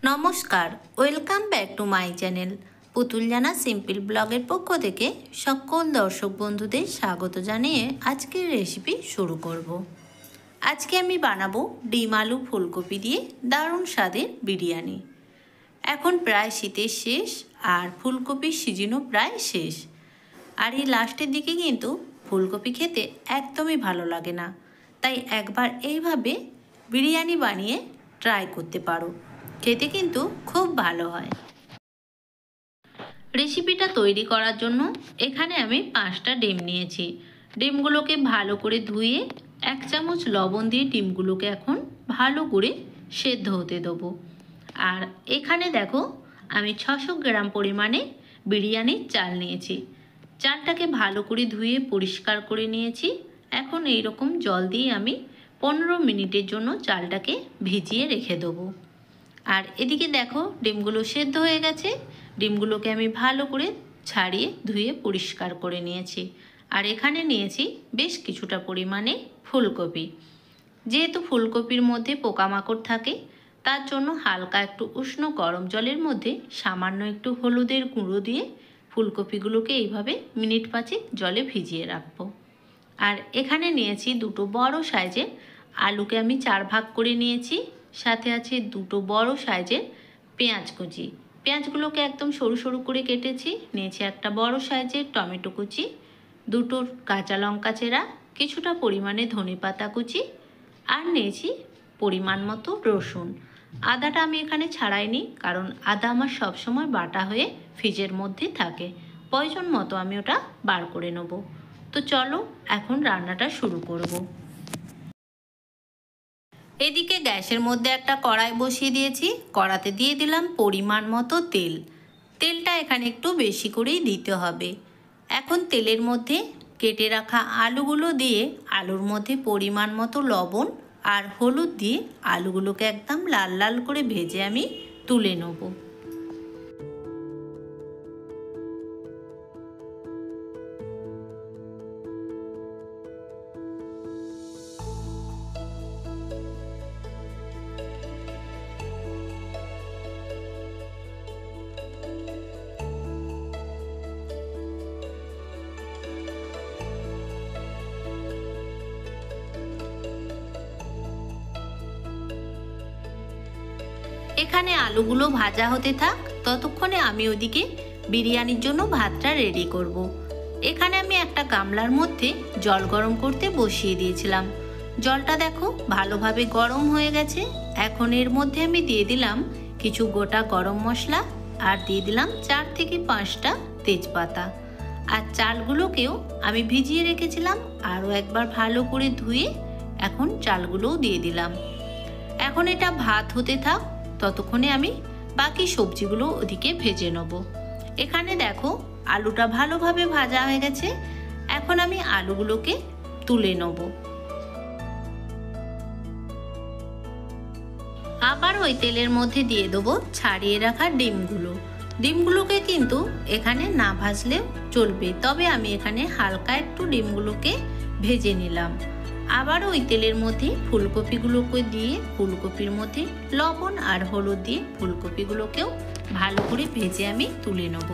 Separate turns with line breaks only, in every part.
নমস্কার, welcome back to my channel পুতুল জানা সিম্পল ব্লগের পক্ষ থেকে সকল দর্শক বন্ধুদের স্বাগত জানিয়ে আজকের রেসিপি শুরু করব। আজকে আমি বানাবো ডিম আলু ফুলকপি দিয়ে দারুণ স্বাদের বিরিয়ানি। এখন প্রায় শীতের শেষ আর ফুলকপির সিজনও প্রায় শেষ। আর এই লাস্টের দিকে কিন্তু ফুলকপি খেতে একদমই ভালো লাগে না, তাই একবার এইভাবে বিরিয়ানি বানিয়ে ট্রাই করতে পারো, খেতে কিন্তু খুব ভালো হয়। রেসিপিটা তৈরি করার জন্য এখানে আমি 5টা ডিম নিয়েছি। ডিমগুলোকে ভালো করে ধুয়ে 1 চামচ লবণ দিয়ে ডিমগুলোকে এখন ভালো করে সেদ্ধ হতে দেবো। আর এখানে দেখো আমি 600 গ্রাম পরিমাণে বিরিয়ানির চাল নিয়েছি। চালটাকে ভালো করে ধুয়ে পরিষ্কার করে নিয়েছি। এখন এই রকম জল দিয়ে আমি 15 মিনিটের জন্য চালটাকে ভিজিয়ে রেখে দেবো। আর এদিকে দেখো ডিমগুলো সেদ্ধ হয়ে গেছে। ডিমগুলোকে আমি ভালো করে ছাড়িয়ে ধুয়ে পরিষ্কার করে নিয়েছি। আর এখানে নিয়েছি বেশ কিছুটা পরিমাণে ফুলকপি। যেহেতু ফুলকপির মধ্যে পোকামাকড় থাকে, তার জন্য হালকা একটু উষ্ণ গরম জলের মধ্যে সামান্য একটু হলুদের গুঁড়ো দিয়ে ফুলকপিগুলোকে এইভাবে মিনিট 5 জলে ভিজিয়ে রাখবো। আর এখানে নিয়েছি 2টো বড় সাইজের আলুকে আমি 4 ভাগ করে নিয়েছি। সাথে আছে 2টো বড় সাইজের পেঁয়াজ কুচি। পেঁয়াজগুলোকে একদম সরু সরু করে কেটেছি। নিয়েছি একটা বড় সাইজের টমেটো কুচি, 2টো কাঁচা লঙ্কা চেরা, কিছুটা পরিমাণে ধনেপাতা কুচি, আর নিয়েছি পরিমাণ মতো রসুন। আদাটা আমি এখানে ছাড়াইনি, কারণ আদা আমার সবসময় বাটা হয়ে ফ্রিজের মধ্যে থাকে। প্রয়োজন মতো আমি ওটা বার করে নেব। তো চলো এখন রান্নাটা শুরু করব। এদিকে গ্যাসের মধ্যে একটা কড়াই বসিয়ে দিয়েছি। কড়াতে দিয়ে দিলাম পরিমাণ মতো তেল। তেলটা এখানে একটু বেশি করেই দিতে হবে। এখন তেলের মধ্যে কেটে রাখা আলুগুলো দিয়ে আলুর মধ্যে পরিমাণ মতো লবণ আর হলুদ দিয়ে আলুগুলোকে একদম লাল লাল করে ভেজে আমি তুলে নেব। এখানে আলুগুলো ভাজা হতে থাক, ততক্ষণে আমি ওদিকে বিরিয়ানির জন্য ভাতটা রেডি করব। এখানে আমি একটা গামলার মধ্যে জল গরম করতে বসিয়ে দিয়েছিলাম। জলটা দেখো ভালোভাবে গরম হয়ে গেছে। এখন এর মধ্যে আমি দিয়ে দিলাম কিছু গোটা গরম মশলা আর দিয়ে দিলাম 4 থেকে 5টা তেজপাতা। আর চালগুলোকেও আমি ভিজিয়ে রেখেছিলাম, আরও একবার ভালো করে ধুয়ে এখন চালগুলোও দিয়ে দিলাম। এখন এটা ভাত হতে থাক, ততক্ষণে আমি বাকি সবজিগুলো ওদিকে ভেজে নেব। এখানে দেখো আলুটা ভালোভাবে ভাজা হয়ে গেছে। এখন আমি আলুগুলোকে তুলে নেব। আবার ওই তেলের মধ্যে দিয়ে দেবো ছাড়িয়ে রাখা ডিমগুলো। ডিমগুলোকে কিন্তু এখানে না ভাজলেও চলবে, তবে আমি এখানে হালকা একটু ডিমগুলোকে ভেজে নিলাম। আবার ওই তেলের মধ্যে ফুলকপিগুলোকে দিয়ে ফুলকপির মধ্যে লবণ আর হলুদ দিয়ে ফুলকপিগুলোকেও ভালো করে ভেজে আমি তুলে নেব।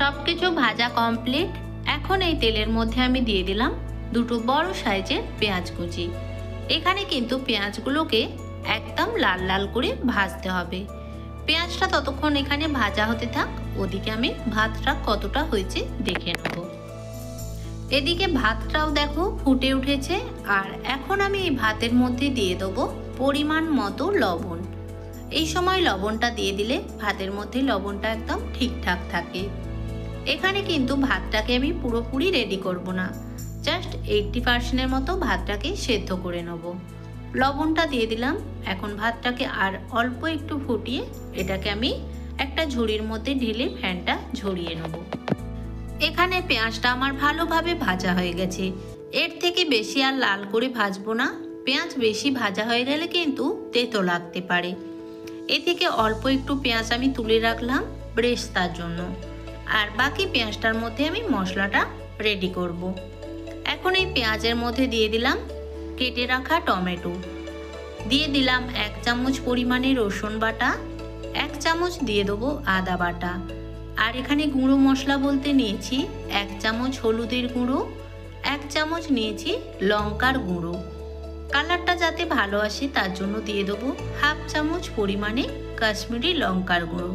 সবকিছু ভাজা কমপ্লিট। এখন এই তেলের মধ্যে আমি দিয়ে দিলাম 2টো বড় সাইজের পেঁয়াজ কুচি। এখানে কিন্তু পেঁয়াজগুলোকে একদম লাল লাল করে ভাজতে হবে। পেঁয়াজটা ততক্ষণ এখানে ভাজা হতে থাক, ওদিকে আমি ভাতটা কতটা হয়েছে দেখে নেব। এদিকে ভাতটাও দেখো ফুটে উঠেছে। আর এখন আমি এই ভাতের মধ্যে দিয়ে দেবো পরিমাণ মতো লবণ। এই সময় লবণটা দিয়ে দিলে ভাতের মধ্যে লবণটা একদম ঠিকঠাক থাকে। এখানে কিন্তু ভাতটাকে আমি পুরোপুরি রেডি করব না, জাস্ট 80% মতো ভাতটাকে সেদ্ধ করে নেব। লবণটা দিয়ে দিলাম। এখন ভাতটাকে আর অল্প একটু ফুটিয়ে এটাকে আমি একটা ঝুড়ির মধ্যে ঢেলে ফ্যানটা ঝরিয়ে নেব। এখানে পেঁয়াজটা আমার ভালোভাবে ভাজা হয়ে গেছে। এর থেকে বেশি আর লাল করে ভাজবো না, পেঁয়াজ বেশি ভাজা হয়ে গেলে কিন্তু তেতো লাগতে পারে। এ থেকে অল্প একটু পেঁয়াজ আমি তুলে রাখলাম ব্রেস্তার জন্য, আর বাকি পেঁয়াজটার মধ্যে আমি মশলাটা রেডি করব। এখন এই পেঁয়াজের মধ্যে দিয়ে দিলাম কেটে রাখা টমেটো, দিয়ে দিলাম 1 চামচ পরিমাণে রসুন বাটা, 1 চামচ দিয়ে দেবো আদা বাটা। আর এখানে গুঁড়ো মশলা বলতে নিয়েছি 1 চামচ হলুদের গুঁড়ো, 1 চামচ নিয়েছি লঙ্কার গুঁড়ো। কালারটা যাতে ভালো আসে তার জন্য দিয়ে দেবো 1/2 চামচ পরিমাণে কাশ্মীরি লঙ্কার গুঁড়ো,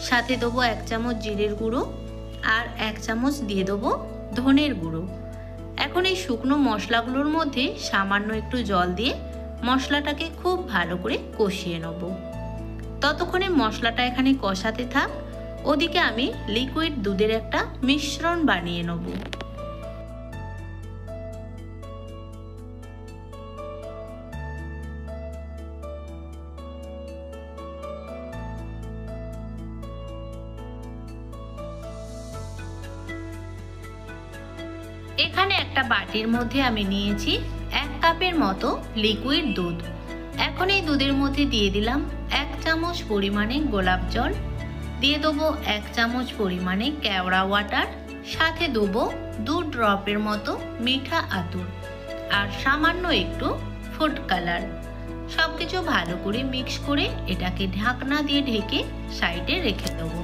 সাথে দেবো 1 চামচ জিরের গুঁড়ো আর 1 চামচ দিয়ে দেবো ধনের গুঁড়ো। এখন এই শুকনো মশলাগুলোর মধ্যে সামান্য একটু জল দিয়ে মশলাটাকে খুব ভালো করে কষিয়ে নেব। ততক্ষণে মশলাটা এখানে কষাতে থাক, ওদিকে আমি লিকুইড দুধের একটা মিশ্রণ বানিয়ে নেব। এখানে একটা বাটির মধ্যে আমি নিয়েছি 1 কাপের মতো লিকুইড দুধ। এখন এই দুধের মধ্যে দিয়ে দিলাম 1 চামচ পরিমাণে গোলাপ জল, দিয়ে দেবো 1 চামচ পরিমাণে কেওড়া ওয়াটার, সাথে দেবো 2 ড্রপের মতো মিঠা আতর আর সামান্য একটু ফুড কালার। সব কিছু ভালো করে মিক্স করে এটাকে ঢাকনা দিয়ে ঢেকে সাইডে রেখে দেবো।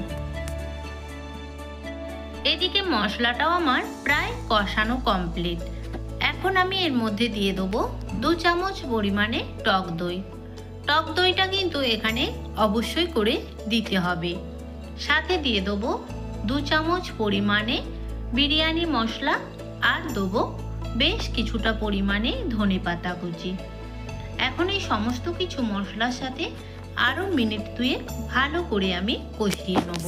এদিকে মশলাটাও আমার প্রায় কষানো কমপ্লিট। এখন আমি এর মধ্যে দিয়ে দেবো 2 চামচ পরিমাণে টক দই। টক দইটা কিন্তু এখানে অবশ্যই করে দিতে হবে। সাথে দিয়ে দেবো 2 চামচ পরিমাণে বিরিয়ানি মশলা আর দেবো বেশ কিছুটা পরিমাণে ধনেপাতা কুচি। এখন এই সমস্ত কিছু মশলার সাথে আরও মিনিট 2 ভালো করে আমি কষিয়ে নেব।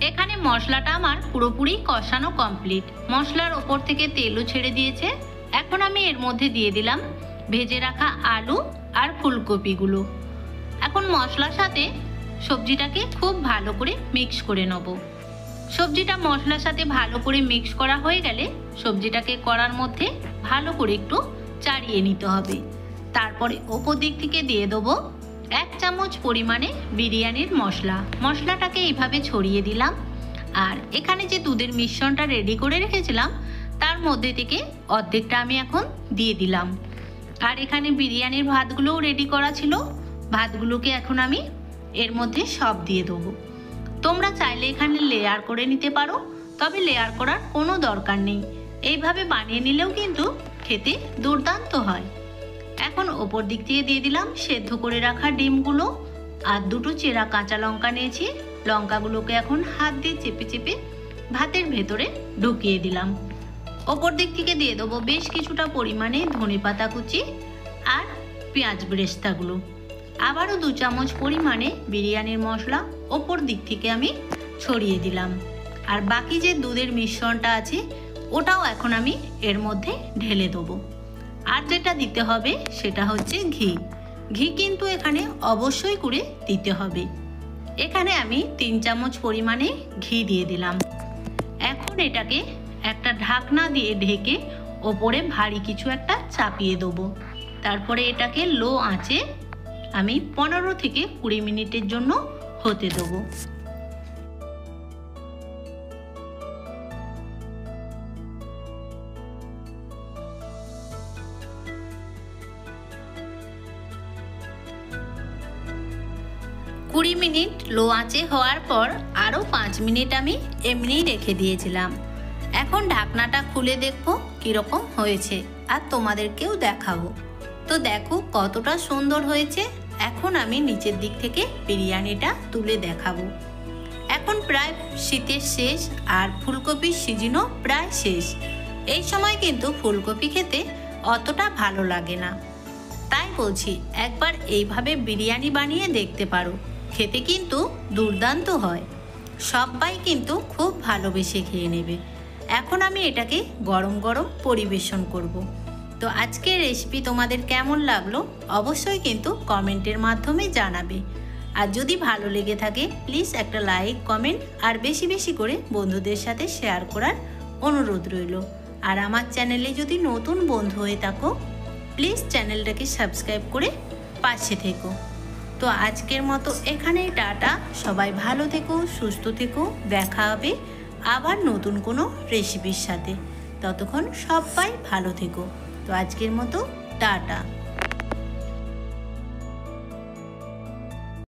এখানে মশলাটা আমার পুরোপুরি কষানো কমপ্লিট। মশলার ওপর থেকে তেলও ছেড়ে দিয়েছে। এখন আমি এর মধ্যে দিয়ে দিলাম ভেজে রাখা আলু আর ফুলকপিগুলো। এখন মশলার সাথে সবজিটাকে খুব ভালো করে মিক্স করে নেব। সবজিটা মশলার সাথে ভালো করে মিক্স করা হয়ে গেলে সবজিটাকে কড়ার মধ্যে ভালো করে একটু চাড়িয়ে নিতে হবে। তারপরে ওপর দিক থেকে দিয়ে দেবো 1 চামচ পরিমাণে বিরিয়ানির মশলা। মশলাটাকে এইভাবে ছড়িয়ে দিলাম। আর এখানে যে দুধের মিশ্রণটা রেডি করে রেখেছিলাম তার মধ্যে থেকে অর্ধেকটা আমি এখন দিয়ে দিলাম। আর এখানে বিরিয়ানির ভাতগুলোও রেডি করা ছিল, ভাতগুলোকে এখন আমি এর মধ্যে সব দিয়ে দেবো। তোমরা চাইলে এখানে লেয়ার করে নিতে পারো, তবে লেয়ার করার কোনো দরকার নেই। এইভাবে বানিয়ে নিলেও কিন্তু খেতে দুর্দান্ত হয়। এখন ওপর দিক থেকে দিয়ে দিলাম সেদ্ধ করে রাখা ডিমগুলো আর 2টো চেরা কাঁচা লঙ্কা নিয়েছি। লঙ্কাগুলোকে এখন হাত দিয়ে চেপে চেপে ভাতের ভেতরে ঢুকিয়ে দিলাম। ওপর দিক থেকে দিয়ে দেবো বেশ কিছুটা পরিমাণে ধনেপাতা কুচি আর পেঁয়াজ বেরেস্তাগুলো। আবারও 2 চামচ পরিমাণে বিরিয়ানির মশলা ওপর দিক থেকে আমি ছড়িয়ে দিলাম। আর বাকি যে দুধের মিশ্রণটা আছে ওটাও এখন আমি এর মধ্যে ঢেলে দেবো। আর যেটা দিতে হবে সেটা হচ্ছে ঘি। ঘি কিন্তু এখানে অবশ্যই করে দিতে হবে। এখানে আমি 3 চামচ পরিমাণে ঘি দিয়ে দিলাম। এখন এটাকে একটা ঢাকনা দিয়ে ঢেকে ওপরে ভারী কিছু একটা চাপিয়ে দেবো। তারপরে এটাকে লো আঁচে আমি 15 থেকে 20 মিনিটের জন্য হতে দেবো। 20 মিনিট লো আঁচে হওয়ার পর আরও 5 মিনিট আমি এমনিই রেখে দিয়েছিলাম। এখন ঢাকনাটা খুলে দেখবো কীরকম হয়েছে আর তোমাদেরকেও দেখাবো। তো দেখো কতটা সুন্দর হয়েছে। এখন আমি নিচের দিক থেকে বিরিয়ানিটা তুলে দেখাবো। এখন প্রায় শীতের শেষ আর ফুলকপির সিজনও প্রায় শেষ। এই সময় কিন্তু ফুলকপি খেতে অতটা ভালো লাগে না, তাই বলছি একবার এইভাবে বিরিয়ানি বানিয়ে দেখতে পারো, খেতে কিন্তু দুর্দান্ত হয়। সবাই কিন্তু খুব ভালোবেসে খেয়ে নেবে। এখন আমি এটাকে গরম গরম পরিবেশন করব। তো আজকের রেসিপি তোমাদের কেমন লাগলো অবশ্যই কিন্তু কমেন্টের মাধ্যমে জানাবে। আর যদি ভালো লেগে থাকে প্লিজ একটা লাইক, কমেন্ট আর বেশি বেশি করে বন্ধুদের সাথে শেয়ার করার অনুরোধ রইল। আর আমার চ্যানেলে যদি নতুন বন্ধু হয়ে থাকো প্লিজ চ্যানেলটাকে সাবস্ক্রাইব করে পাশে থেকো। তো আজকের মতো এখানেই টাটা। সবাই ভালো থেকো, সুস্থ থেকো। দেখা হবে আবার নতুন কোনো রেসিপির সাথে। ততক্ষণ সবাই ভালো থেকো। তো আজকের মতো টাটা।